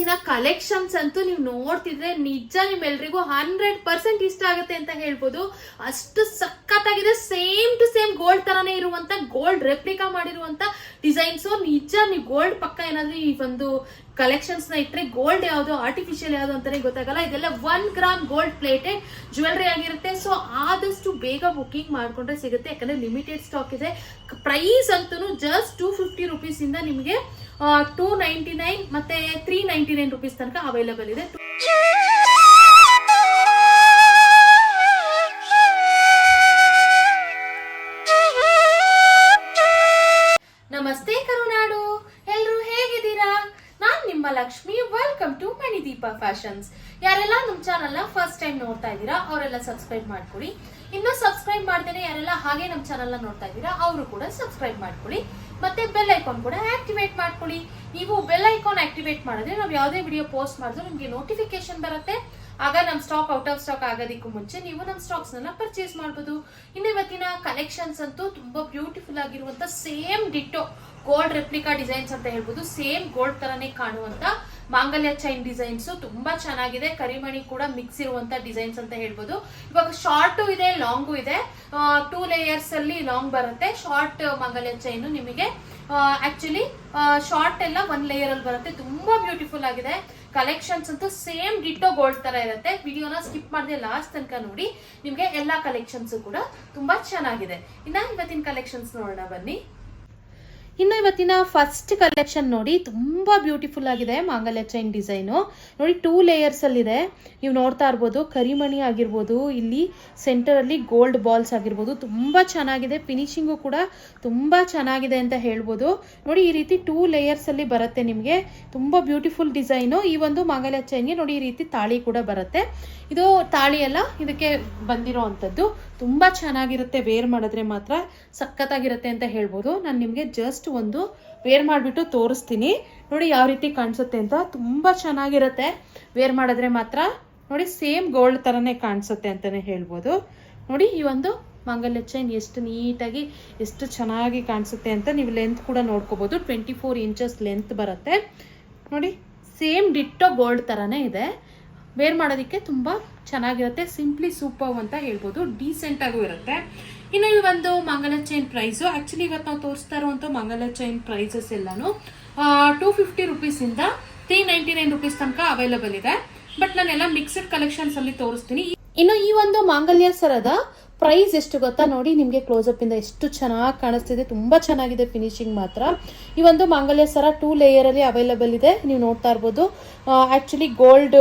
ಇವತ್ತಿನ ಕಲೆಕ್ಷನ್ಸ್ ಅಂತೂ ನೀವು ನೋಡ್ತಿದ್ರೆ ನಿಜ ನಿಮ್ಮೆಲ್ರಿಗೂ 100% ಇಷ್ಟ ಆಗುತ್ತೆ ಅಂತ ಹೇಳ್ಬೋದು. ಅಷ್ಟು ಸಖತ್ತಾಗಿದೆ. ಸೇಮ್ ಟು ಸೇಮ್ ಗೋಲ್ಡ್ ತರಾನೇ ಇರುವಂತ ಗೋಲ್ಡ್ ರೆಪ್ಲಿಕಾ ಮಾಡಿರುವಂತ ಡಿಸೈನ್ಸ್. ನಿಜ ನೀವು ಗೋಲ್ಡ್ ಪಕ್ಕ ಏನಾದ್ರೂ ಈ ಒಂದು ಕಲೆಕ್ಷನ್ಸ್ ನ ಇಟ್ರೆ ಗೋಲ್ಡ್ ಯಾವ್ದು ಆರ್ಟಿಫಿಷಿಯಲ್ ಯಾವ್ದು ಅಂತಾನೆ ಗೊತ್ತಾಗಲ್ಲ. ಇದೆಲ್ಲ 1 ಗ್ರಾಮ್ ಗೋಲ್ಡ್ ಪ್ಲೇಟೆಡ್ ಜ್ಯುವೆಲ್ರಿ ಆಗಿರುತ್ತೆ. ಸೊ ಆದಷ್ಟು ಬೇಗ ಬುಕಿಂಗ್ ಮಾಡ್ಕೊಂಡ್ರೆ ಸಿಗುತ್ತೆ, ಯಾಕಂದ್ರೆ ಲಿಮಿಟೆಡ್ ಸ್ಟಾಕ್ ಇದೆ. ಪ್ರೈಸ್ ಅಂತೂ ಜಸ್ಟ್ 250 ರುಪೀಸ್ ಇಂದ ನಿಮಗೆ 299 ಮತ್ತೆ 399 ರುಪೀಸ್ ತನಕ ಅವೈಲೇಬಲ್ ಇದೆ. ನಮಸ್ತೆ ಕರುನಾಡು, ಎಲ್ರು ಹೇಗಿದ್ದೀರಾ? ನಾನ್ ನಿಮ್ಮ Lakshmi. Welcome to Manideepa fashions. ಯಾರೆಲ್ಲ ನಮ್ಮ ಚಾನಲ್ ನ ಫಸ್ಟ್ ಟೈಮ್ ನೋಡ್ತಾ ಇದ್ದೀರಾ ಅವರೆಲ್ಲ ಸಬ್ಸ್ಕ್ರೈಬ್ ಮಾಡ್ಕೊಳ್ಳಿ. ಇನ್ನು ಸಬ್ಸ್ಕ್ರೈಬ್ ಮಾಡ್ದೇನೆ ಯಾರೆಲ್ಲ ಹಾಗೆ ನಮ್ಮ ಚಾನಲ್ ನ ನೋಡ್ತಾ ಇದ್ದೀರಾ ಅವರು ಕೂಡ ಸಬ್ಸ್ಕ್ರೈಬ್ ಮಾಡ್ಕೊಳ್ಳಿ. ಮತ್ತೆ ಬೆಲ್ ಐಕಾನ್ ಕೂಡ ಆಕ್ಟಿವೇಟ್ ಮಾಡ್ಕೊಳ್ಳಿ. ನೀವು ಬೆಲ್ ಐಕಾನ್ ಆಕ್ಟಿವೇಟ್ ಮಾಡಿದ್ರೆ ನಾವು ಯಾವುದೇ ವಿಡಿಯೋ ಪೋಸ್ಟ್ ಮಾಡಿದ್ರು ನಿಮಗೆ ನೋಟಿಫಿಕೇಶನ್ ಬರುತ್ತೆ. ಆಗ ನಮ್ಮ ಸ್ಟಾಕ್ ಔಟ್ ಆಫ್ ಸ್ಟಾಕ್ ಆಗೋದಕ್ಕೂ ಮುಂಚೆ ನೀವು ನಮ್ಮ ಸ್ಟಾಕ್ಸ್ ನ ಪರ್ಚೇಸ್ ಮಾಡಬಹುದು. ಇನ್ನು ಇವತ್ತಿನ ಕಲೆಕ್ಷನ್ಸ್ ಅಂತೂ ತುಂಬಾ ಬ್ಯೂಟಿಫುಲ್ ಆಗಿರುವಂತ same ditto gold replica designs ಅಂತ ಹೇಳ್ಬೋದು. ಸೇಮ್ ಗೋಲ್ಡ್ ತರಾನೇ ಕಾಣುವಂತ ಮಾಂಗಲ್ಯ ಚೈನ್ ಡಿಸೈನ್ಸ್ ತುಂಬಾ ಚೆನ್ನಾಗಿದೆ. ಕರಿಮಣಿ ಕೂಡ ಮಿಕ್ಸ್ ಇರುವಂತ ಡಿಸೈನ್ಸ್ ಅಂತ ಹೇಳ್ಬೋದು. ಇವಾಗ ಶಾರ್ಟ್ ಇದೆ, ಲಾಂಗು ಇದೆ. 2 ಲೇಯರ್ಸ್ ಅಲ್ಲಿ ಲಾಂಗ್ ಬರುತ್ತೆ. ಶಾರ್ಟ್ ಮಾಂಗಲ್ಯ ಚೈನ್ ನಿಮಗೆ ಆಕ್ಚುಲಿ ಶಾರ್ಟ್ ಎಲ್ಲ 1 ಲೇಯರ್ ಅಲ್ಲಿ ಬರುತ್ತೆ. ತುಂಬಾ ಬ್ಯೂಟಿಫುಲ್ ಆಗಿದೆ. ಕಲೆಕ್ಷನ್ಸ್ ಅಂತೂ ಸೇಮ್ ಡಿಟ್ಟೋ ಗೋಲ್ಡ್ ತರ ಇರುತ್ತೆ. ವಿಡಿಯೋನ ಸ್ಕಿಪ್ ಮಾಡದೆ ಲಾಸ್ಟ್ ತನಕ ನೋಡಿ, ನಿಮ್ಗೆ ಎಲ್ಲಾ ಕಲೆಕ್ಷನ್ಸ್ ಕೂಡ ತುಂಬಾ ಚೆನ್ನಾಗಿದೆ. ಇನ್ನ ಇವತ್ತಿನ ಕಲೆಕ್ಷನ್ಸ್ ನೋಡೋಣ ಬನ್ನಿ. ಇನ್ನು ಇವತ್ತಿನ ಫಸ್ಟ್ ಕಲೆಕ್ಷನ್ ನೋಡಿ, ತುಂಬಾ ಬ್ಯೂಟಿಫುಲ್ ಆಗಿದೆ. ಮಾಂಗಲ್ಯ ಚೈನ್ ಡಿಸೈನು ನೋಡಿ 2 ಲೇಯರ್ಸ್ ಅಲ್ಲಿ ಇದೆ. ನೀವು ನೋಡ್ತಾ ಇರ್ಬೋದು ಕರಿಮಣಿ ಆಗಿರ್ಬೋದು, ಇಲ್ಲಿ ಸೆಂಟರ್ ಅಲ್ಲಿ ಗೋಲ್ಡ್ ಬಾಲ್ಸ್ ಆಗಿರ್ಬೋದು. ತುಂಬಾ ಚೆನ್ನಾಗಿದೆ. ಫಿನಿಶಿಂಗು ಕೂಡ ತುಂಬಾ ಚೆನ್ನಾಗಿದೆ ಅಂತ ಹೇಳ್ಬೋದು. ನೋಡಿ ಈ ರೀತಿ 2 ಲೇಯರ್ಸ್ ಅಲ್ಲಿ ಬರುತ್ತೆ ನಿಮಗೆ. ತುಂಬಾ ಬ್ಯೂಟಿಫುಲ್ ಡಿಸೈನು. ಈ ಒಂದು ಮಾಂಗಲ್ಯ ಚೈನ್ಗೆ ನೋಡಿ ಈ ರೀತಿ ತಾಳಿ ಕೂಡ ಬರುತ್ತೆ. ಇದು ತಾಳಿ ಎಲ್ಲ ಇದಕ್ಕೆ ಬಂದಿರೋ ಅಂಥದ್ದು. ತುಂಬಾ ಚೆನ್ನಾಗಿರುತ್ತೆ. ವೇರ್ ಮಾಡಿದ್ರೆ ಮಾತ್ರ ಸಖತ್ತಾಗಿರುತ್ತೆ ಅಂತ ಹೇಳ್ಬೋದು. ನಾನು ನಿಮಗೆ ಜಸ್ಟ್ ಒಂದು ವೇರ್ ಮಾಡಿಬಿಟ್ಟು ತೋರಿಸ್ತೀನಿ ನೋಡಿ ಯಾವ ರೀತಿ ಕಾಣಿಸುತ್ತೆ ಅಂತ. ತುಂಬಾ ಚೆನ್ನಾಗಿರುತ್ತೆ ವೇರ್ ಮಾಡಿದ್ರೆ ಮಾತ್ರ. ನೋಡಿ ಸೇಮ್ ಗೋಲ್ಡ್ ತರನೇ ಕಾಣಿಸುತ್ತೆ ಅಂತಾನೆ ಹೇಳ್ಬೋದು. ನೋಡಿ ಈ ಒಂದು ಮಾಂಗಲ್ಯ ಚೈನ್ ಎಷ್ಟು ನೀಟಾಗಿ ಎಷ್ಟು ಚೆನ್ನಾಗಿ ಕಾಣಿಸುತ್ತೆ ಅಂತ ನೀವು ಲೆಂತ್ ಕೂಡ ನೋಡ್ಕೋಬಹುದು. 24 ಇಂಚಸ್ ಲೆಂತ್ ಬರುತ್ತೆ. ನೋಡಿ ಸೇಮ್ ಡಿಟ್ಟೋ ಗೋಲ್ಡ್ ತರಾನೇ ಇದೆ. ವೇರ್ ಮಾಡೋದಕ್ಕೆ ತುಂಬಾ ಚೆನ್ನಾಗಿರುತ್ತೆ. ಸಿಂಪ್ಲಿ ಸೂಪರ್ ಅಂತ ಹೇಳ್ಬೋದು. ಡೀಸೆಂಟ್ ಆಗೂ ಇರುತ್ತೆ. ಇನ್ನು ಈ ಒಂದು ಮಾಂಗಲ್ಯ ಚೈನ್ ಪ್ರೈಸ್ ಆಕ್ಚುಲಿ ಇವತ್ತು ನಾವು ತೋರಿಸ್ತಾ ಇರುವಂತ ಮಾಂಗಲ್ಯ ಚೈನ್ ಪ್ರೈಸಸ್ ಎಲ್ಲಾನು 250 ರುಪೀಸ್ ಇಂದ 399 ರುಪೀಸ್ ತನಕ ಅವೈಲೇಬಲ್ ಇದೆ. ಬಟ್ ನಾನೆಲ್ಲ ಮಿಕ್ಸ್ಡ್ ಕಲೆಕ್ಷನ್ಸ್ ಅಲ್ಲಿ ತೋರಿಸ್ತೀನಿ. ಇನ್ನು ಈ ಒಂದು ಮಾಂಗಲ್ಯ ಸರದ ಪ್ರೈಸ್ ಎಷ್ಟು ಗೊತ್ತಾ? ನೋಡಿ ನಿಮಗೆ ಕ್ಲೋಸ್ ಅಪ್ ಇಂದ ಎಷ್ಟು ಚೆನ್ನಾಗಿ ಕಾಣಿಸ್ತಿದೆ. ತುಂಬಾ ಚೆನ್ನಾಗಿದೆ ಫಿನಿಶಿಂಗ್ ಮಾತ್ರ. ಈ ಒಂದು ಮಾಂಗಲ್ಯ ಸರ 2 ಲೇಯರ್ ಅಲ್ಲಿ ಅವೈಲೇಬಲ್ ಇದೆ. ನೀವು ನೋಡ್ತಾ ಇರ್ಬೋದು. ಆಕ್ಚುಲಿ ಗೋಲ್ಡ್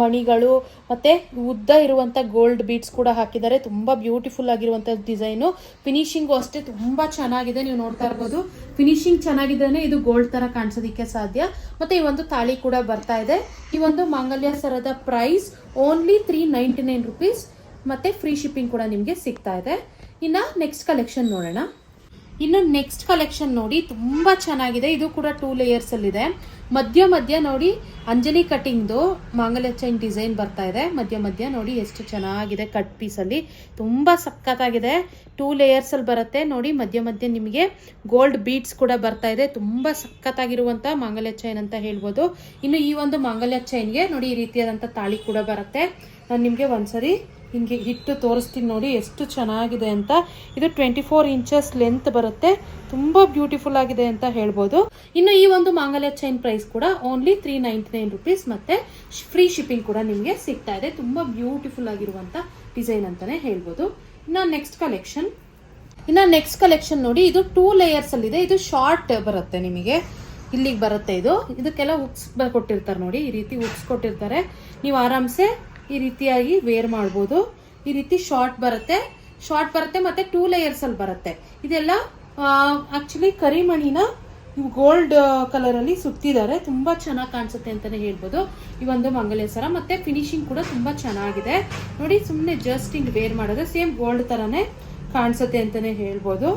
ಮಣಿಗಳು ಮತ್ತೆ ಉದ್ದ ಇರುವಂತ ಗೋಲ್ಡ್ ಬೀಡ್ಸ್ ಕೂಡ ಹಾಕಿದ್ದಾರೆ. ತುಂಬಾ ಬ್ಯೂಟಿಫುಲ್ ಆಗಿರುವಂತ ಡಿಸೈನು. ಫಿನಿಶಿಂಗು ಅಷ್ಟೇ ತುಂಬಾ ಚೆನ್ನಾಗಿದೆ. ನೀವು ನೋಡ್ತಾ ಇರ್ಬೋದು ಫಿನಿಶಿಂಗ್ ಚೆನ್ನಾಗಿದ್ದೇನೆ ಇದು ಗೋಲ್ಡ್ ತರ ಕಾಣಿಸೋದಿಕ್ಕೆ ಸಾಧ್ಯ. ಮತ್ತೆ ಈ ಒಂದು ತಾಳಿ ಕೂಡ ಬರ್ತಾ ಇದೆ. ಈ ಒಂದು ಮಾಂಗಲ್ಯ ಸರದ ಪ್ರೈಸ್ ಓನ್ಲಿ 399 ರುಪೀಸ್. ಮತ್ತೆ ಫ್ರೀ ಶಿಪ್ಪಿಂಗ್ ಕೂಡ ನಿಮಗೆ ಸಿಗ್ತಾ ಇದೆ. ಇನ್ನ ನೆಕ್ಸ್ಟ್ ಕಲೆಕ್ಷನ್ ನೋಡೋಣ. ಇನ್ನು ನೆಕ್ಸ್ಟ್ ಕಲೆಕ್ಷನ್ ನೋಡಿ ತುಂಬಾ ಚೆನ್ನಾಗಿದೆ. ಇದು ಕೂಡ 2 ಲೇಯರ್ಸ್ ಅಲ್ಲಿ ಇದೆ. ಮಧ್ಯ ನೋಡಿ ಅಂಜಲಿ ಕಟಿಂಗ್ದು ಮಾಂಗಲ್ಯ ಚೈನ್ ಡಿಸೈನ್ ಬರ್ತಾ ಇದೆ. ಮಧ್ಯ ನೋಡಿ ಎಷ್ಟು ಚೆನ್ನಾಗಿದೆ. ಕಟ್ ಪೀಸ್ ಅಲ್ಲಿ ತುಂಬಾ ಸಖತ್ತಾಗಿದೆ. 2 ಲೇಯರ್ಸ್ ಅಲ್ಲಿ ಬರುತ್ತೆ. ನೋಡಿ ಮಧ್ಯ ನಿಮಗೆ ಗೋಲ್ಡ್ ಬೀಡ್ಸ್ ಕೂಡ ಬರ್ತಾ ಇದೆ. ತುಂಬಾ ಸಖತ್ತಾಗಿರುವಂತ ಮಾಂಗಲ್ಯ ಚೈನ್ ಅಂತ ಹೇಳ್ಬೋದು. ಇನ್ನು ಈ ಒಂದು ಮಾಂಗಲ್ಯ ಚೈನ್ಗೆ ನೋಡಿ ಈ ರೀತಿಯಾದಂತ ತಾಳಿ ಕೂಡ ಬರುತ್ತೆ. ನಾನು ನಿಮ್ಗೆ ಒಂದ್ಸರಿ ಹಿಂಗೆ ಹಿಟ್ಟು ತೋರಿಸ್ತೀನಿ ನೋಡಿ ಎಷ್ಟು ಚೆನ್ನಾಗಿದೆ ಅಂತ. ಇದು 24 ಇಂಚಸ್ ಲೆಂತ್ ಬರುತ್ತೆ. ತುಂಬಾ ಬ್ಯೂಟಿಫುಲ್ ಆಗಿದೆ ಅಂತ ಹೇಳ್ಬೋದು. ಇನ್ನು ಈ ಒಂದು ಮಾಂಗಲ್ಯ ಚೈನ್ ಪ್ರೈಸ್ ಕೂಡ ಓನ್ಲಿ 399 ರುಪೀಸ್ ಮತ್ತೆ ಫ್ರೀ ಶಿಪ್ಪಿಂಗ್ ಕೂಡ ನಿಮಗೆ ಸಿಗ್ತಾ ಇದೆ. ತುಂಬಾ ಬ್ಯೂಟಿಫುಲ್ ಆಗಿರುವಂತ ಡಿಸೈನ್ ಅಂತಾನೆ ಹೇಳ್ಬೋದು. ಇನ್ನು ನೆಕ್ಸ್ಟ್ ಕಲೆಕ್ಷನ್ ನೋಡಿ, ಇದು 2 ಲೇಯರ್ಸ್ ಅಲ್ಲಿ ಇದೆ. ಇದು ಶಾರ್ಟ್ ಬರುತ್ತೆ ನಿಮಗೆ ಇಲ್ಲಿಗೆ ಬರುತ್ತೆ. ಇದಕ್ಕೆಲ್ಲ ಉಕ್ಸ್ ಕೊಟ್ಟಿರ್ತಾರೆ ನೋಡಿ. ಈ ರೀತಿ ಉಕ್ಸ್ ಕೊಟ್ಟಿರ್ತಾರೆ. ನೀವು ಆರಾಮ್ಸೆ ಈ ರೀತಿಯಾಗಿ ವೇರ್ ಮಾಡ್ಬೋದು. ಈ ರೀತಿ ಶಾರ್ಟ್ ಬರುತ್ತೆ ಮತ್ತೆ 2 ಲೇಯರ್ಸ್ ಅಲ್ಲಿ ಬರುತ್ತೆ. ಇದೆಲ್ಲ ಆಕ್ಚುಲಿ ಕರಿಮಣಿನ ಗೋಲ್ಡ್ ಕಲರ್ ಅಲ್ಲಿ ಸುತ್ತಿದ್ದಾರೆ. ತುಂಬಾ ಚೆನ್ನಾಗಿ ಕಾಣಿಸುತ್ತೆ ಅಂತಾನೆ ಹೇಳ್ಬೋದು ಈ ಒಂದು ಮಾಂಗಲ್ಯ ಸರ. ಮತ್ತೆ ಫಿನಿಶಿಂಗ್ ಕೂಡ ತುಂಬಾ ಚೆನ್ನಾಗಿದೆ. ನೋಡಿ ಸುಮ್ಮನೆ ಜಸ್ಟ್ ಹಿಂಗ್ ವೇರ್ ಮಾಡಿದ್ರೆ ಸೇಮ್ ಗೋಲ್ಡ್ ತರಾನೇ ಕಾಣಿಸುತ್ತೆ ಅಂತಾನೆ ಹೇಳ್ಬೋದು.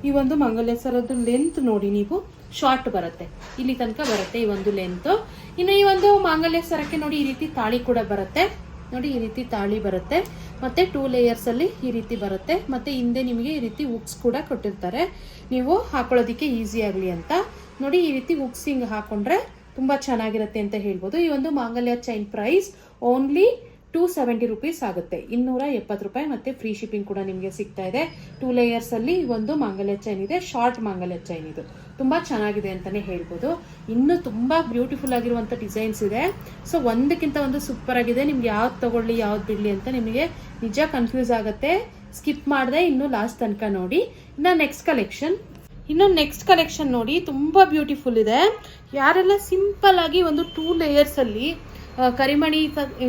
ಈ ಒಂದು ಮಾಂಗಲ್ಯ ಸರದ ಲೆಂತ್ ನೋಡಿ ನೀವು ಶಾರ್ಟ್ ಬರುತ್ತೆ. ಇಲ್ಲಿ ತನಕ ಬರುತ್ತೆ ಈ ಒಂದು ಲೆಂತ್. ಇನ್ನು ಈ ಒಂದು ಮಾಂಗಲ್ಯ ಸರಕ್ಕೆ ನೋಡಿ ಈ ರೀತಿ ತಾಳಿ ಕೂಡ ಬರುತ್ತೆ. ನೋಡಿ ಈ ರೀತಿ ತಾಳಿ ಬರುತ್ತೆ ಮತ್ತೆ 2 ಲೇಯರ್ಸ್ ಅಲ್ಲಿ ಈ ರೀತಿ ಬರುತ್ತೆ. ಮತ್ತೆ ಹಿಂದೆ ನಿಮಗೆ ಈ ರೀತಿ ಉಕ್ಸ್ ಕೂಡ ಕೊಟ್ಟಿರ್ತಾರೆ ನೀವು ಹಾಕೊಳ್ಳೋದಿಕ್ಕೆ ಈಸಿ ಆಗ್ಲಿ ಅಂತ. ನೋಡಿ ಈ ರೀತಿ ಉಕ್ಸ್ ಹಿಂಗ್ ಹಾಕೊಂಡ್ರೆ ತುಂಬ ಚೆನ್ನಾಗಿರುತ್ತೆ ಅಂತ ಹೇಳ್ಬೋದು. ಈ ಒಂದು ಮಾಂಗಲ್ಯ ಚೈನ್ ಪ್ರೈಸ್ ಓನ್ಲಿ 270 rupees ಆಗುತ್ತೆ, 270 ರೂಪಾಯಿ. ಮತ್ತೆ ಫ್ರೀ ಶಿಪ್ಪಿಂಗ್ ಕೂಡ ನಿಮಗೆ ಸಿಗ್ತಾ ಇದೆ. 2 layers ಅಲ್ಲಿ ಈ ಒಂದು ಮಾಂಗಲ್ಯ ಚೈನ್ ಇದೆ, ಶಾರ್ಟ್ ಮಾಂಗಲ್ಯ ಚೈನ್. ಇದು ತುಂಬಾ ಚೆನ್ನಾಗಿದೆ ಅಂತಾನೆ ಹೇಳ್ಬೋದು. ಇನ್ನು ತುಂಬಾ ಬ್ಯೂಟಿಫುಲ್ ಆಗಿರುವಂತ ಡಿಸೈನ್ಸ್ ಇದೆ. ಸೊ ಒಂದಕ್ಕಿಂತ ಒಂದು ಸೂಪರ್ ಆಗಿದೆ. ನಿಮ್ಗೆ ಯಾವ್ದು ತಗೊಳ್ಳಿ ಯಾವ್ದು ಬಿಡ್ಲಿ ಅಂತ ನಿಮಗೆ ನಿಜ ಕನ್ಫ್ಯೂಸ್ ಆಗುತ್ತೆ. ಸ್ಕಿಪ್ ಮಾಡದೆ ಇನ್ನು ಲಾಸ್ಟ್ ತನಕ ನೋಡಿ. ಇನ್ನು ನೆಕ್ಸ್ಟ್ ಕಲೆಕ್ಷನ್ ನೋಡಿ, ತುಂಬಾ ಬ್ಯೂಟಿಫುಲ್ ಇದೆ. ಯಾರೆಲ್ಲ ಸಿಂಪಲ್ ಆಗಿ ಒಂದು 2 layers ಅಲ್ಲಿ ಕರಿಮಣಿ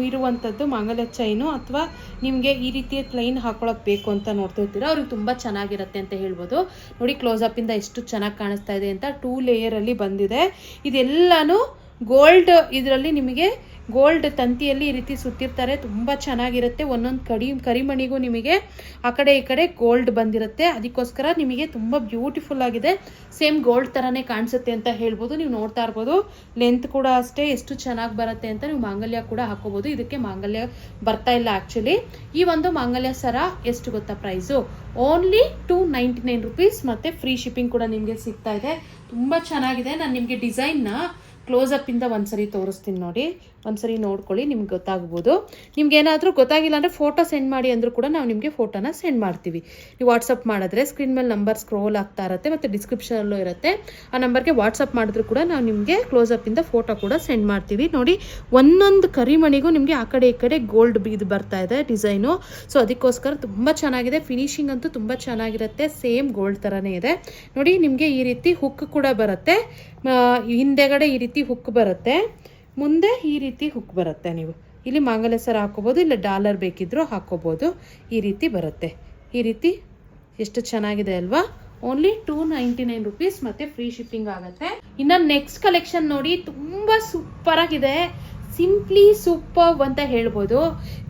ಇರುವಂಥದ್ದು ಮಾಂಗಲ್ಯ ಚೈನು ಅಥವಾ ನಿಮಗೆ ಈ ರೀತಿಯ ಪ್ಲೈನ್ ಹಾಕೊಳ್ಳೋಕೆ ಬೇಕು ಅಂತ ನೋಡ್ತಿರ್ತೀರಾ, ಅವ್ರಿಗೆ ತುಂಬ ಚೆನ್ನಾಗಿರುತ್ತೆ ಅಂತ ಹೇಳ್ಬೋದು. ನೋಡಿ ಕ್ಲೋಸಪ್ಪಿಂದ ಎಷ್ಟು ಚೆನ್ನಾಗಿ ಕಾಣಿಸ್ತಾ ಇದೆ ಅಂತ. 2 layer ಅಲ್ಲಿ ಬಂದಿದೆ. ಇದೆಲ್ಲಾನು ಗೋಲ್ಡ್, ಇದರಲ್ಲಿ ನಿಮಗೆ ಗೋಲ್ಡ್ ತಂತಿಯಲ್ಲಿ ಈ ರೀತಿ ಸುತ್ತಿರ್ತಾರೆ. ತುಂಬ ಚೆನ್ನಾಗಿರುತ್ತೆ. ಒಂದೊಂದು ಕರಿಮಣಿಗೂ ನಿಮಗೆ ಆ ಕಡೆ ಈ ಕಡೆ ಗೋಲ್ಡ್ ಬಂದಿರುತ್ತೆ. ಅದಕ್ಕೋಸ್ಕರ ನಿಮಗೆ ತುಂಬ ಬ್ಯೂಟಿಫುಲ್ ಆಗಿದೆ. ಸೇಮ್ ಗೋಲ್ಡ್ ಥರನೇ ಕಾಣಿಸುತ್ತೆ ಅಂತ ಹೇಳ್ಬೋದು. ನೀವು ನೋಡ್ತಾ ಇರ್ಬೋದು. ಲೆಂತ್ ಕೂಡ ಅಷ್ಟೇ ಎಷ್ಟು ಚೆನ್ನಾಗಿ ಬರುತ್ತೆ ಅಂತ. ನೀವು ಮಾಂಗಲ್ಯ ಕೂಡ ಹಾಕೋಬೋದು. ಇದಕ್ಕೆ ಮಾಂಗಲ್ಯ ಬರ್ತಾ ಇಲ್ಲ ಆ್ಯಕ್ಚುಲಿ. ಈ ಒಂದು ಮಾಂಗಲ್ಯ ಸರ ಎಷ್ಟು ಗೊತ್ತಾ ಪ್ರೈಸು? Only 299 rupees. ಮತ್ತು ಫ್ರೀ ಶಿಪ್ಪಿಂಗ್ ಕೂಡ ನಿಮಗೆ ಸಿಗ್ತಾ ಇದೆ. ತುಂಬ ಚೆನ್ನಾಗಿದೆ. ನಾನು ನಿಮಗೆ ಡಿಸೈನ್ನ ಕ್ಲೋಸಪ್ಪಿಂದ ಒಂದ್ಸರಿ ತೋರಿಸ್ತೀನಿ ನೋಡಿ. ಒಂದ್ಸರಿ ನೋಡ್ಕೊಳ್ಳಿ, ನಿಮ್ಗೆ ಗೊತ್ತಾಗ್ಬೋದು. ನಿಮ್ಗೆ ಏನಾದರೂ ಗೊತ್ತಾಗಿಲ್ಲ ಅಂದರೆ ಫೋಟೋ ಸೆಂಡ್ ಮಾಡಿ ಅಂದರೂ ಕೂಡ ನಾವು ನಿಮಗೆ ಫೋಟೋನ ಸೆಂಡ್ ಮಾಡ್ತೀವಿ. ನೀವು ವಾಟ್ಸಪ್ ಮಾಡಿದ್ರೆ ಸ್ಕ್ರೀನ್ ಮೇಲೆ ನಂಬರ್ ಸ್ಕ್ರೋಲ್ ಆಗ್ತಾ ಇರುತ್ತೆ ಮತ್ತು ಡಿಸ್ಕ್ರಿಪ್ಷನಲ್ಲೂ ಇರುತ್ತೆ. ಆ ನಂಬರ್ಗೆ ವಾಟ್ಸಪ್ ಮಾಡಿದ್ರು ಕೂಡ ನಾವು ನಿಮಗೆ ಕ್ಲೋಸಪ್ಪಿಂದ ಫೋಟೋ ಕೂಡ ಸೆಂಡ್ ಮಾಡ್ತೀವಿ. ನೋಡಿ ಒಂದೊಂದು ಕರಿಮಣಿಗೂ ನಿಮಗೆ ಆ ಕಡೆ ಈ ಕಡೆ ಗೋಲ್ಡ್ ಇದು ಬರ್ತಾ ಇದೆ ಡಿಸೈನು. ಸೊ ಅದಕ್ಕೋಸ್ಕರ ತುಂಬ ಚೆನ್ನಾಗಿದೆ. ಫಿನಿಶಿಂಗ್ ಅಂತೂ ತುಂಬ ಚೆನ್ನಾಗಿರುತ್ತೆ. ಸೇಮ್ ಗೋಲ್ಡ್ ಥರನೇ ಇದೆ. ನೋಡಿ ನಿಮಗೆ ಈ ರೀತಿ ಹುಕ್ ಕೂಡ ಬರುತ್ತೆ. ಹಿಂದೆಗಡೆ ಈ ರೀತಿ ಹುಕ್ ಬರುತ್ತೆ, ಮುಂದೆ ಈ ರೀತಿ ಹುಕ್ ಬರುತ್ತೆ. ನೀವು ಇಲ್ಲಿ ಮಾಂಗಲ್ಯ ಸರ ಹಾಕೋಬೋದು, ಇಲ್ಲ ಡಾಲರ್ ಬೇಕಿದ್ರೂ ಹಾಕೋಬೋದು. ಈ ರೀತಿ ಬರುತ್ತೆ. ಈ ರೀತಿ ಎಷ್ಟು ಚೆನ್ನಾಗಿದೆ ಅಲ್ವಾ? ಓನ್ಲಿ 299 rupees ಮತ್ತು ಫ್ರೀ ಶಿಪ್ಪಿಂಗ್ ಆಗುತ್ತೆ. ಇನ್ನು ನೆಕ್ಸ್ಟ್ ಕಲೆಕ್ಷನ್ ನೋಡಿ, ತುಂಬ ಸೂಪರ್ ಆಗಿದೆ. ಸಿಂಪ್ಲಿ ಸೂಪರ್ ಅಂತ ಹೇಳ್ಬೋದು.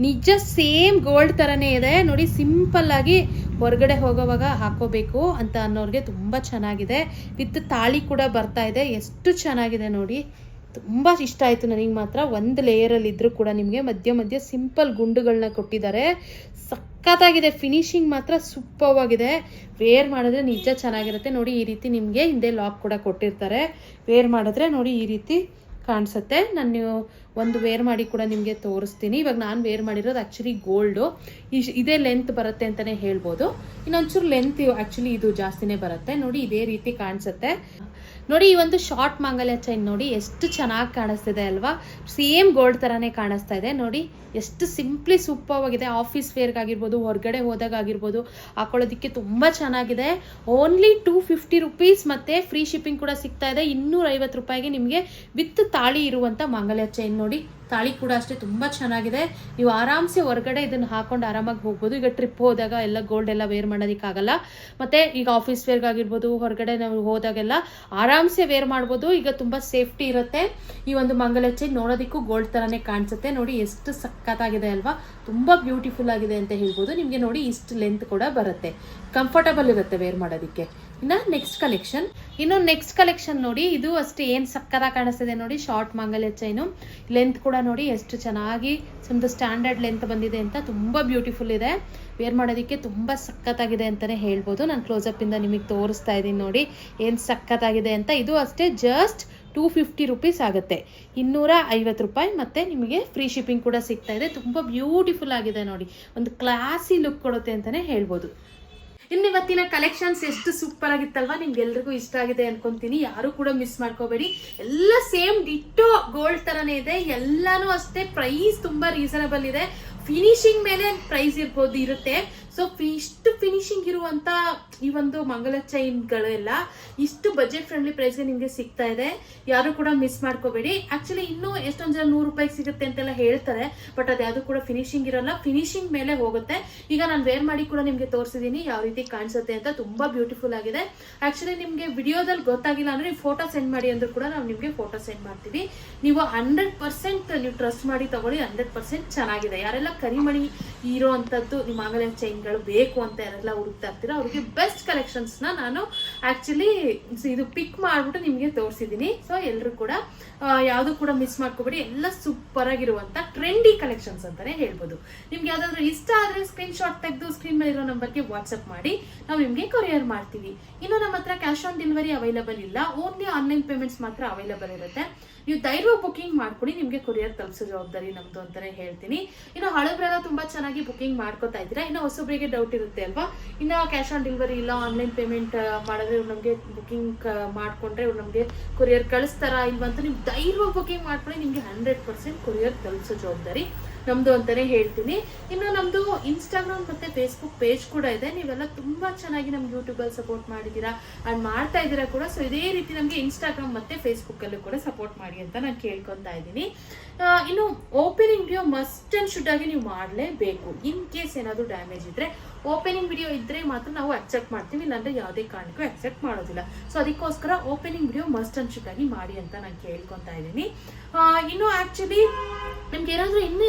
ನಿಜ ಸೇಮ್ ಗೋಲ್ಡ್ ಥರನೇ ಇದೆ ನೋಡಿ. ಸಿಂಪಲ್ ಆಗಿ ಹೊರಗಡೆ ಹೋಗೋವಾಗ ಹಾಕೋಬೇಕು ಅಂತ ಅನ್ನೋರಿಗೆ ತುಂಬ ಚೆನ್ನಾಗಿದೆ. ವಿತ್ ತಾಳಿ ಕೂಡ ಬರ್ತಾ ಇದೆ. ಎಷ್ಟು ಚೆನ್ನಾಗಿದೆ ನೋಡಿ. ತುಂಬ ಇಷ್ಟ ಆಯಿತು ನನಗೆ ಮಾತ್ರ. ಒಂದು ಲೇಯರಲ್ಲಿ ಇದ್ರೂ ಕೂಡ ನಿಮಗೆ ಮಧ್ಯ ಸಿಂಪಲ್ ಗುಂಡುಗಳನ್ನ ಕೊಟ್ಟಿದ್ದಾರೆ. ಸಖತ್ತಾಗಿದೆ. ಫಿನಿಶಿಂಗ್ ಮಾತ್ರ ಸೂಪರ್ ಆಗಿದೆ. ವೇರ್ ಮಾಡಿದ್ರೆ ನಿಜ ಚೆನ್ನಾಗಿರುತ್ತೆ ನೋಡಿ. ಈ ರೀತಿ ನಿಮಗೆ ಹಿಂದೆ ಲಾಕ್ ಕೂಡ ಕೊಟ್ಟಿರ್ತಾರೆ. ವೇರ್ ಮಾಡಿದ್ರೆ ನೋಡಿ ಈ ರೀತಿ ಕಾಣಿಸುತ್ತೆ. ನಾನು ಒಂದು ವೇರ್ ಮಾಡಿ ಕೂಡ ನಿಮಗೆ ತೋರಿಸ್ತೀನಿ. ಇವಾಗ ನಾನು ವೇರ್ ಮಾಡಿರೋದು ಆ್ಯಕ್ಚುಲಿ ಗೋಲ್ಡು. ಇದೇ ಲೆಂತ್ ಬರುತ್ತೆ ಅಂತಲೇ ಹೇಳ್ಬೋದು. ಇನ್ನೊಂಚೂರು ಲೆಂತ್ ಆ್ಯಕ್ಚುಲಿ ಇದು ಜಾಸ್ತಿನೇ ಬರುತ್ತೆ. ನೋಡಿ ಇದೇ ರೀತಿ ಕಾಣಿಸುತ್ತೆ. ನೋಡಿ ಈ ಒಂದು ಶಾರ್ಟ್ ಮಾಂಗಲ್ಯ ಚೈನ್ ನೋಡಿ ಎಷ್ಟು ಚೆನ್ನಾಗಿ ಕಾಣಿಸ್ತಿದೆ ಅಲ್ವಾ? ಸೇಮ್ ಗೋಲ್ಡ್ ಥರನೇ ಕಾಣಿಸ್ತಾ ಇದೆ ನೋಡಿ. ಎಷ್ಟು ಸಿಂಪ್ಲಿ ಸೂಪರ್ ಆಗಿದೆ. ಆಫೀಸ್ ವೇರ್ಗಾಗಿರ್ಬೋದು, ಹೊರಗಡೆ ಹೋದಾಗ ಆಗಿರ್ಬೋದು ಹಾಕೊಳ್ಳೋದಕ್ಕೆ ತುಂಬ ಚೆನ್ನಾಗಿದೆ. ಓನ್ಲಿ 250 rupees ಮತ್ತು ಫ್ರೀ ಶಿಪ್ಪಿಂಗ್ ಕೂಡ ಸಿಗ್ತಾ ಇದೆ. 250 ರೂಪಾಯಿಗೆ ನಿಮಗೆ ವಿತ್ ತಾಳಿ ಇರುವಂಥ ಮಾಂಗಲ್ಯ ಚೈನ್ ನೋಡಿ. ತಾಳಿ ಕೂಡ ಅಷ್ಟೇ ತುಂಬ ಚೆನ್ನಾಗಿದೆ. ನೀವು ಆರಾಮ್ಸೆ ಹೊರಗಡೆ ಇದನ್ನು ಹಾಕೊಂಡು ಆರಾಮಾಗಿ ಹೋಗ್ಬೋದು. ಈಗ ಟ್ರಿಪ್ ಹೋದಾಗ ಎಲ್ಲ ಗೋಲ್ಡ್ ಎಲ್ಲ ವೇರ್ ಮಾಡೋದಕ್ಕಾಗಲ್ಲ. ಮತ್ತು ಈಗ ಆಫೀಸ್ ವೇರ್ಗಾಗಿರ್ಬೋದು, ಹೊರಗಡೆ ನಾವು ಹೋದಾಗೆಲ್ಲ ಆರಾಮ್ಸೆ ವೇರ್ ಮಾಡ್ಬೋದು. ಈಗ ತುಂಬ ಸೇಫ್ಟಿ ಇರುತ್ತೆ. ಈ ಒಂದು ಮಾಂಗಲ್ಯ ಚೈನ್ ನೋಡೋದಕ್ಕೂ ಗೋಲ್ಡ್ ಥರನೇ ಕಾಣಿಸುತ್ತೆ ನೋಡಿ. ಎಷ್ಟು ಸಖತ್ತಾಗಿದೆ ಅಲ್ವಾ? ತುಂಬ ಬ್ಯೂಟಿಫುಲ್ ಆಗಿದೆ ಅಂತ ಹೇಳ್ಬೋದು. ನಿಮಗೆ ನೋಡಿ ಇಷ್ಟು ಲೆಂತ್ ಕೂಡ ಬರುತ್ತೆ. ಕಂಫರ್ಟಬಲ್ ಇರುತ್ತೆ ವೇರ್ ಮಾಡೋದಕ್ಕೆ. ಇನ್ನು ನೆಕ್ಸ್ಟ್ ಕಲೆಕ್ಷನ್ ನೋಡಿ. ಇದು ಅಷ್ಟೇ ಏನು ಸಕ್ಕತ್ತಾಗಿ ಕಾಣಿಸ್ತಿದೆ ನೋಡಿ. ಶಾರ್ಟ್ ಮಾಂಗಲ್ಯ ಚೈನು. ಲೆಂತ್ ಕೂಡ ನೋಡಿ ಎಷ್ಟು ಚೆನ್ನಾಗಿ ಒಂದು ಸ್ಟ್ಯಾಂಡರ್ಡ್ ಲೆಂತ್ ಬಂದಿದೆ ಅಂತ. ತುಂಬ ಬ್ಯೂಟಿಫುಲ್ ಇದೆ. ವೇರ್ ಮಾಡೋದಕ್ಕೆ ತುಂಬ ಸಖತ್ತಾಗಿದೆ ಅಂತಲೇ ಹೇಳ್ಬೋದು. ನಾನು ಕ್ಲೋಸಪ್ಪಿಂದ ನಿಮಗೆ ತೋರಿಸ್ತಾ ಇದ್ದೀನಿ ನೋಡಿ ಏನು ಸಖತ್ತಾಗಿದೆ ಅಂತ. ಇದು ಅಷ್ಟೇ ಜಸ್ಟ್ 250 rupees ಆಗುತ್ತೆ. 250 ರೂಪಾಯಿ ಮತ್ತು ನಿಮಗೆ ಫ್ರೀ ಶಿಪ್ಪಿಂಗ್ ಕೂಡ ಸಿಗ್ತಾ ಇದೆ. ತುಂಬ ಬ್ಯೂಟಿಫುಲ್ ಆಗಿದೆ ನೋಡಿ. ಒಂದು ಕ್ಲಾಸಿ ಲುಕ್ ಕೊಡುತ್ತೆ ಅಂತಲೇ ಹೇಳ್ಬೋದು. ಇನ್ನು ಇವತ್ತಿನ ಕಲೆಕ್ಷನ್ಸ್ ಎಷ್ಟು ಸೂಪರ್ ಆಗಿತ್ತಲ್ವಾ? ನಿಮ್ಗೆಲ್ರಿಗೂ ಇಷ್ಟ ಆಗಿದೆ ಅನ್ಕೊಂತೀನಿ. ಯಾರು ಕೂಡ ಮಿಸ್ ಮಾಡ್ಕೋಬೇಡಿ. ಎಲ್ಲ ಸೇಮ್ ಡಿಟ್ಟೋ ಗೋಲ್ಡ್ ಥರನೇ ಇದೆ. ಎಲ್ಲಾನು ಅಷ್ಟೇ. ಪ್ರೈಸ್ ತುಂಬ ರೀಸನಬಲ್ ಇದೆ. ಫಿನಿಶಿಂಗ್ ಮೇಲೆ ಪ್ರೈಸ್ ಇರುತ್ತೆ. ಸೊ ಇಷ್ಟು ಫಿನಿಶಿಂಗ್ ಇರುವಂಥ ಈ ಒಂದು ಮಂಗಲ ಚೈನ್ಗಳೆಲ್ಲ ಇಷ್ಟು ಬಜೆಟ್ ಫ್ರೆಂಡ್ಲಿ ಪ್ರೈಸ್ಗೆ ನಿಮಗೆ ಸಿಗ್ತಾ ಇದೆ. ಯಾರು ಕೂಡ ಮಿಸ್ ಮಾಡ್ಕೋಬೇಡಿ. ಆ್ಯಕ್ಚುಲಿ ಇನ್ನೂ ಎಷ್ಟೊಂದು ಜನ 100 ರೂಪಾಯಿಗೆ ಸಿಗುತ್ತೆ ಅಂತೆಲ್ಲ ಹೇಳ್ತಾರೆ. ಬಟ್ ಅದು ಯಾವುದು ಕೂಡ ಫಿನಿಶಿಂಗ್ ಇರೋಲ್ಲ. ಫಿನಿಶಿಂಗ್ ಮೇಲೆ ಹೋಗುತ್ತೆ. ಈಗ ನಾನು ವೇರ್ ಮಾಡಿ ಕೂಡ ನಿಮಗೆ ತೋರಿಸಿದ್ದೀನಿ ಯಾವ ರೀತಿ ಕಾಣಿಸುತ್ತೆ ಅಂತ. ತುಂಬ ಬ್ಯೂಟಿಫುಲ್ ಆಗಿದೆ. ಆ್ಯಕ್ಚುಲಿ ನಿಮಗೆ ವಿಡಿಯೋದಲ್ಲಿ ಗೊತ್ತಾಗಿಲ್ಲ ಅಂದರೆ ನೀವು ಫೋಟೋ ಸೆಂಡ್ ಮಾಡಿ ಅಂದರೂ ಕೂಡ ನಾವು ನಿಮಗೆ ಫೋಟೋ ಸೆಂಡ್ ಮಾಡ್ತೀವಿ. ನೀವು 100% ನೀವು ಟ್ರಸ್ಟ್ ಮಾಡಿ ತಗೊಳ್ಳಿ. 100% ಚೆನ್ನಾಗಿದೆ. ಯಾರೆಲ್ಲ ಕರಿಮಣಿ ಇರೋ ಅಂಥದ್ದು ನಿಮ್ಮ ಮಾಂಗಲ್ಯ ಚೈನ್ಗಳು ಬೇಕು ಅಂತ ಯಾರೆಲ್ಲ ಹುಡುಕ್ತಾ ಇರ್ತೀರ ಅವ್ರಿಗೆ ಬೆಸ್ಟ್ ಕಲೆಕ್ಷನ್ಸ್ನ ನಾನು ಆ್ಯಕ್ಚುಲಿ ಇದು ಪಿಕ್ ಮಾಡಿಬಿಟ್ಟು ನಿಮಗೆ ತೋರಿಸಿದ್ದೀನಿ. ಸೊ ಎಲ್ಲರೂ ಕೂಡ ಯಾವುದು ಕೂಡ ಮಿಸ್ ಮಾಡ್ಕೋಬೇಡಿ. ಎಲ್ಲ ಸೂಪರ್ ಆಗಿರುವಂಥ ಟ್ರೆಂಡಿ ಕಲೆಕ್ಷನ್ಸ್ ಅಂತಾನೆ ಹೇಳ್ಬೋದು. ನಿಮ್ಗೆ ಯಾವ್ದಾದ್ರು ಇಷ್ಟ ಆದರೆ ಸ್ಕ್ರೀನ್ಶಾಟ್ ತೆಗೆದು ಸ್ಕ್ರೀನ್ ಮೇಲೆ ಇರೋ ನಂಬರ್ಗೆ ವಾಟ್ಸಪ್ ಮಾಡಿ ನಾವು ನಿಮಗೆ ಕೊರಿಯರ್ ಮಾಡ್ತೀವಿ. ಇನ್ನು ನಮ್ಮ ಹತ್ರ ಕ್ಯಾಶ್ ಆನ್ ಡೆಲಿವರಿ ಅವೈಲಬಲ್ ಇಲ್ಲ. ಓನ್ಲಿ ಆನ್ಲೈನ್ ಪೇಮೆಂಟ್ಸ್ ಮಾತ್ರ ಅವೈಲಬಲ್ ಇರುತ್ತೆ. ನೀವು ಧೈರ್ಯವಾಗಿ ಬುಕಿಂಗ್ ಮಾಡ್ಕೊಳ್ಳಿ, ನಿಮಗೆ ಕೊರಿಯರ್ ತಲುಪಿಸೋ ಜವಾಬ್ದಾರಿ ನಮ್ದು ಅಂತಾನೆ ಹೇಳ್ತೀನಿ. ಇನ್ನು ಹಳಬ್ರೆಲ್ಲ ತುಂಬಾ ಚೆನ್ನಾಗಿ ಬುಕಿಂಗ್ ಮಾಡ್ಕೋತಾ ಇದ್ದೀರಾ. ಇನ್ನು ಹೊಸಬ್ರಿಗೆ ಡೌಟ್ ಇರುತ್ತೆ ಅಲ್ವಾ, ಇನ್ನು ಕ್ಯಾಶ್ ಆನ್ ಡೆಲಿವರಿ ಇಲ್ಲ, ಆನ್ಲೈನ್ ಪೇಮೆಂಟ್ ಮಾಡಿದ್ರೆ ಇವ್ರು ನಮಗೆ ಬುಕಿಂಗ್ ಮಾಡ್ಕೊಂಡ್ರೆ ಇವ್ರು ನಮಗೆ ಕೊರಿಯರ್ ಕಳಿಸ್ತಾರಾ ಇಲ್ವಂತ ನೀವು ಧೈರ್ಯವಾಗಿ ಬುಕಿಂಗ್ ಮಾಡ್ಕೊಳ್ಳಿ, ನಿಮಗೆ 100% ಕೊರಿಯರ್ ತಲುಪಿಸೋ ಜವಾಬ್ದಾರಿ ನಮ್ದು ಅಂತಾನೆ ಹೇಳ್ತೀನಿ. ಇನ್ನು ನಮ್ದು ಇನ್ಸ್ಟಾಗ್ರಾಮ್ ಮತ್ತೆ ಫೇಸ್ಬುಕ್ ಪೇಜ್ ಕೂಡ ಇದೆ. ನೀವೆಲ್ಲ ತುಂಬಾ ಚೆನ್ನಾಗಿ ನಮ್ಗೆ ಯೂಟ್ಯೂಬ್ ಅಲ್ಲಿ ಸಪೋರ್ಟ್ ಮಾಡಿದೀರಾ ಅಂಡ್ ಮಾಡ್ತಾ ಇದ್ದೀರಾ ಕೂಡ. ಸೊ ಇದೇ ರೀತಿ ನಮ್ಗೆ ಇನ್ಸ್ಟಾಗ್ರಾಮ್ ಮತ್ತೆ ಫೇಸ್ಬುಕ್ ಅಲ್ಲೂ ಕೂಡ ಸಪೋರ್ಟ್ ಮಾಡಿ ಅಂತ ನಾನು ಕೇಳ್ಕೊಂತಾ ಇದ್ದೀನಿ. ಇನ್ನು opening video must and should ಆಗಿ ನೀವು ಮಾಡಲೇಬೇಕು. ಇನ್ ಕೇಸ್ ಏನಾದ್ರು ಡ್ಯಾಮೇಜ್ ಇದ್ರೆ ಓಪನಿಂಗ್ ವಿಡಿಯೋ ಇದ್ರೆ ಮಾತ್ರ ನಾವು ಅಕ್ಸೆಪ್ಟ್ ಮಾಡ್ತೀವಿ, ಇಲ್ಲಾಂದ್ರೆ ಯಾವುದೇ ಕಾರಣಕ್ಕೂ ಅಕ್ಸೆಪ್ಟ್ ಮಾಡೋದಿಲ್ಲ. ಸೊ ಅದಕ್ಕೋಸ್ಕರ opening video must and should ಆಗಿ ಮಾಡಿ ಅಂತ ನಾನು ಕೇಳ್ಕೊಂತಾ ಇದ್ದೀನಿ. ಇನ್ನು ಆಕ್ಚುಲಿ ನಿಮ್ಗೆ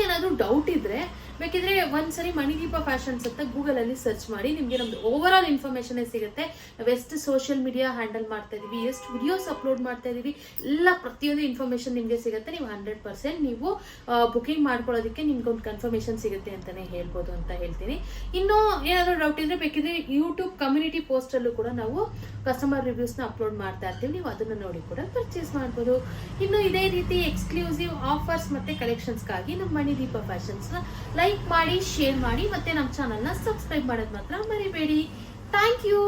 ಏನಾದ್ರು ಡೌಟ್ ಇದ್ರೆ ಬೇಕಿದ್ರೆ ಒಂದ್ಸರಿ ಮಣಿದೀಪ ಫ್ಯಾಷನ್ಸ್ ಅಂತ ಗೂಗಲ್ ಅಲ್ಲಿ ಸರ್ಚ್ ಮಾಡಿ, ನಿಮ್ಗೆ ನಮ್ದು ಓವರ್ ಆಲ್ ಇನ್ಫಾರ್ಮೇಶನ್ ಸಿಗುತ್ತೆ. ನಾವು ಎಷ್ಟು ಸೋಷಿಯಲ್ ಮೀಡಿಯಾ ಹ್ಯಾಂಡಲ್ ಮಾಡ್ತಾ ಇದೀವಿ, ಎಷ್ಟು ವಿಡಿಯೋಸ್ ಅಪ್ಲೋಡ್ ಮಾಡ್ತಾ ಇದೀವಿ, ಎಲ್ಲ ಪ್ರತಿಯೊಂದು ಇನ್ಫಾರ್ಮೇಶನ್ ನಿಮ್ಗೆ ಸಿಗುತ್ತೆ. ನೀವು 100% ನೀವು ಬುಕಿಂಗ್ ಮಾಡ್ಕೊಳ್ಳೋದಕ್ಕೆ ನಿಮ್ಗೆ ಒಂದು ಕನ್ಫರ್ಮೇಶನ್ ಸಿಗುತ್ತೆ ಅಂತಾನೆ ಹೇಳ್ಬೋದು ಅಂತ ಹೇಳ್ತೀನಿ. ಇನ್ನು ಏನಾದ್ರು ಡೌಟ್ ಇದ್ರೆ ಬೇಕಿದ್ರೆ ಯೂಟ್ಯೂಬ್ ಕಮ್ಯುನಿಟಿ ಪೋಸ್ಟ್ ಅಲ್ಲೂ ಕೂಡ ನಾವು ಕಸ್ಟಮರ್ ರಿವ್ಯೂಸ್ ನ ಅಪ್ಲೋಡ್ ಮಾಡ್ತಾ ಇರ್ತೀವಿ, ನೀವು ಅದನ್ನ ನೋಡಿ ಕೂಡ ಪರ್ಚೇಸ್ ಮಾಡ್ಬೋದು. ಇನ್ನು ಇದೇ ರೀತಿ ಎಕ್ಸ್ಕ್ಲೂಸಿವ್ ಆಫರ್ಸ್ ಮತ್ತೆ ಕಲೆಕ್ಷನ್ಸ್ಗಾಗಿ ನಮ್ಮ ಮಣಿದೀಪ ಫ್ಯಾಷನ್ಸ್ ನ ಲೈಕ್ ಮಾಡಿ, ಶೇರ್ ಮಾಡಿ, ಮತ್ತೆ ನಮ್ಮ ಚಾನಲ್ ನ ಸಬ್ಸ್ಕ್ರೈಬ್ ಮಾಡೋದು ಮಾತ್ರ ಮರಿಬೇಡಿ. Thank you.